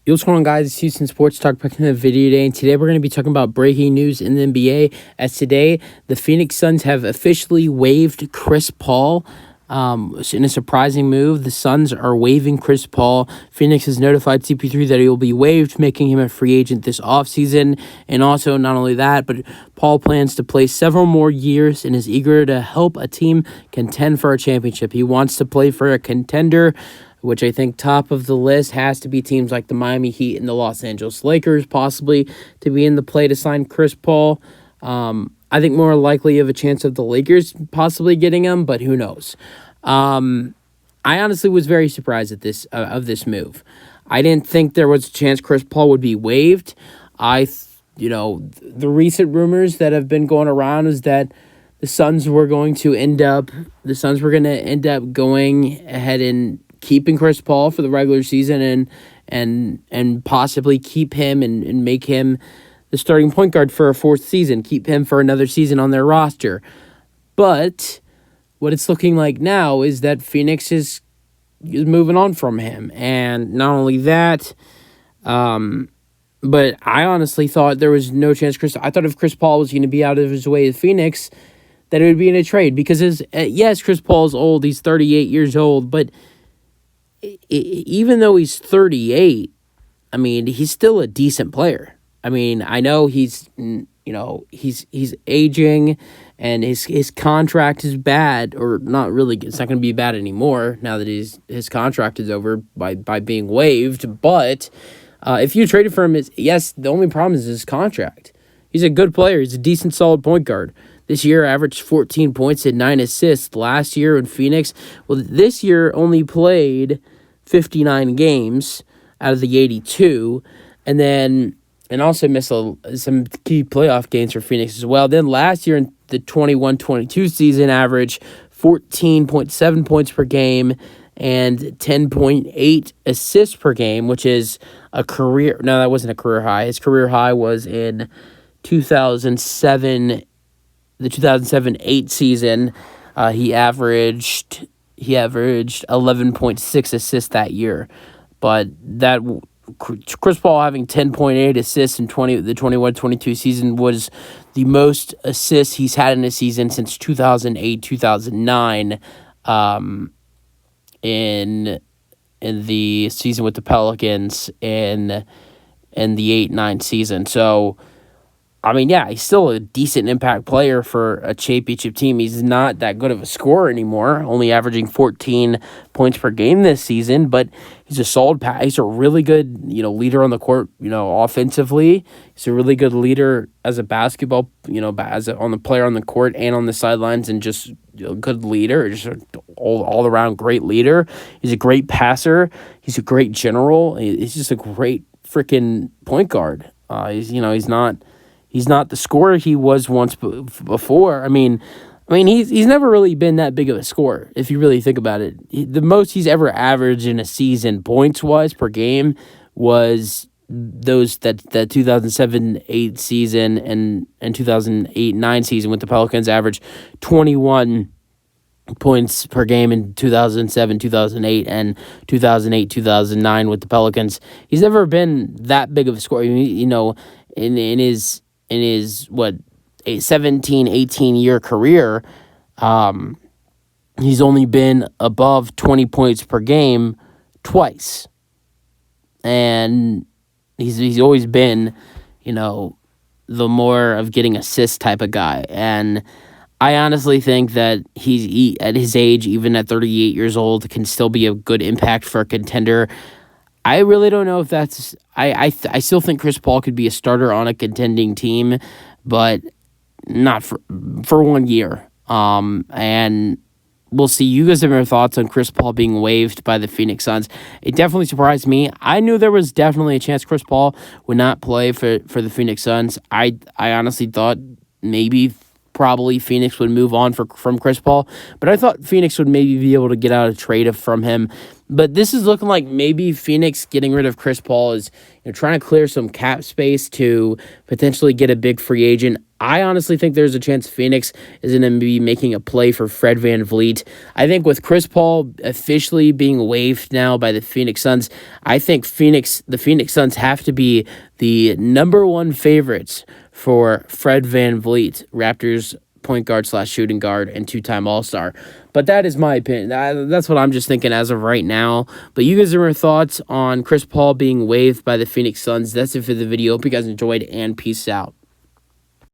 Yo, what's going on, guys? It's Houston Sports Talk back in the video today, and today we're going to be talking about breaking news in the NBA. As today, the Phoenix Suns have officially waived Chris Paul. In a surprising move, the Suns are waiving Chris Paul. Phoenix has notified CP3 that he will be waived, making him a free agent this offseason. And also, not only that, but Paul plans to play several more years and is eager to help a team contend for a championship. He wants to play for a contender, which I think top of the list has to be teams like the Miami Heat and the Los Angeles Lakers, possibly to be in the play to sign Chris Paul. I think more likely of a chance of the Lakers possibly getting him, but who knows? I honestly was very surprised at this move. I didn't think there was a chance Chris Paul would be waived. The recent rumors that have been going around is that the Suns were going to end up going ahead and keeping Chris Paul for the regular season and possibly keep him and make him the starting point guard for a fourth season, keep him for another season on their roster. But what it's looking like now is that Phoenix is moving on from him. And not only that, but I honestly thought there was no chance I thought if Chris Paul was going to be out of his way with Phoenix, that it would be in a trade. Because, yes, Chris Paul's old. He's 38 years old. But even though he's 38, I mean, he's still a decent player. I mean, I know he's aging and his contract is bad, or not really. It's not going to be bad anymore now that his contract is over by being waived. But if you traded for him, the only problem is his contract. He's a good player. He's a decent, solid point guard. This year averaged 14 points and 9 assists. Last year in Phoenix, this year only played 59 games out of the 82, and also missed some key playoff games for Phoenix as well. Then last year in the 21-22 season, averaged 14.7 points per game and 10.8 assists per game, which is a career. No, that wasn't a career high. His career high was in 2007. The 2007-8 season, he averaged 11.6 assists that year. But that Chris Paul having 10.8 assists in the 21-22 season was the most assists he's had in a season since 2008-2009, in the season with the Pelicans in the 8-9 season. So, I mean, yeah, he's still a decent impact player for a championship team. He's not that good of a scorer anymore, only averaging 14 points per game this season, but he's a solid he's a really good, leader on the court, offensively. He's a really good leader as a basketball, on the player on the court and on the sidelines, and just a good leader, just an all-around great leader. He's a great passer. He's a great general. He's just a great freaking point guard. He's not the scorer he was once before. I mean, he's never really been that big of a scorer, if you really think about it. The most he's ever averaged in a season, points-wise per game, was that 2007-8 season and 2008-9 season with the Pelicans, averaged 21 points per game in 2007, 2008, and 2008, 2009 with the Pelicans. He's never been that big of a scorer. In his 17, 18-year career, he's only been above 20 points per game twice. And he's always been, the more of getting assist type of guy. And I honestly think that he at his age, even at 38 years old, can still be a good impact for a contender. I really don't know if that's... I still think Chris Paul could be a starter on a contending team, but not for 1 year. And we'll see. You guys have your thoughts on Chris Paul being waived by the Phoenix Suns. It definitely surprised me. I knew there was definitely a chance Chris Paul would not play for the Phoenix Suns. I honestly thought probably Phoenix would move on from Chris Paul, but I thought Phoenix would maybe be able to get out a trade from him But this is looking like maybe Phoenix getting rid of Chris Paul is trying to clear some cap space to potentially get a big free agent. I honestly think there's a chance Phoenix is going to be making a play for Fred VanVleet. I think with Chris Paul officially being waived now by the Phoenix Suns, I think the Phoenix Suns have to be the number one favorites for Fred VanVleet, Raptors point guard / shooting guard and 2-time All-Star. But that is my opinion. That's what I'm just thinking as of right now. But you guys have your thoughts on Chris Paul being waived by the Phoenix Suns. That's it for the video. Hope you guys enjoyed, and peace out.